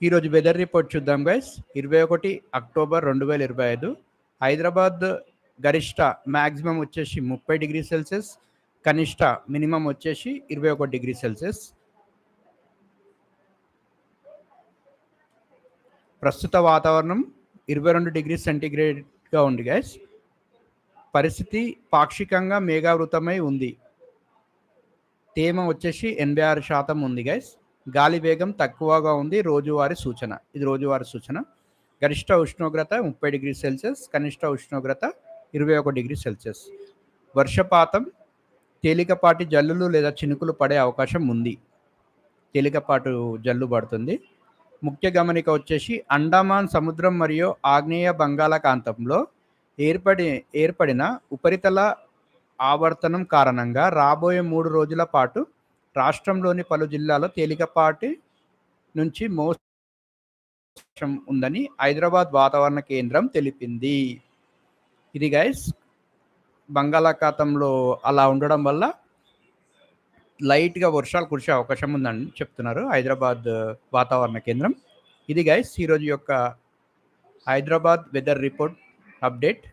ఈరోజు weather report చూద్దాం guys. 21 October 2025. Hyderabad గరిష్ట మ్యాక్సిమం వచ్చేసి 30 డిగ్రీ సెల్సియస్, కనిష్ట మినిమం వచ్చేసి 21 డిగ్రీ సెల్సియస్. ప్రస్తుత వాతావరణం 22 డిగ్రీ సెంటీగ్రేడ్గా ఉంది గైస్. పరిస్థితి పాక్షికంగా మేఘావృతమై ఉంది. తేమ వచ్చేసి 86% ఉంది గైస్. గాలి వేగం తక్కువగా ఉంది. ఇది రోజువారీ సూచన. గరిష్ట ఉష్ణోగ్రత 30 డిగ్రీ సెల్సియస్, కనిష్ట ఉష్ణోగ్రత 21 డిగ్రీ సెల్సియస్. వర్షపాతం తేలికపాటి జల్లులు లేదా చినుకులు పడే అవకాశం ఉంది. తేలికపాటు జల్లు పడుతుంది. ముఖ్య గమనిక వచ్చేసి అండమాన్ సముద్రం మరియు ఆగ్నేయ బంగాళాఖాతంలో ఏర్పడిన ఉపరితల ఆవర్తనం కారణంగా రాబోయే 3 రోజుల పాటు రాష్ట్రంలోని పలు జిల్లాల్లో తేలికపాటి నుంచి మోస్తరు ఉందని హైదరాబాద్ వాతావరణ కేంద్రం తెలిపింది. ఇది గైస్, బంగాళాఖాతంలో అలా ఉండడం వల్ల లైట్గా వర్షాలు కురిసే అవకాశం ఉందని చెప్తున్నారు హైదరాబాద్ వాతావరణ కేంద్రం. ఇది గైస్ ఈరోజు యొక్క హైదరాబాద్ వెదర్ రిపోర్ట్ అప్డేట్.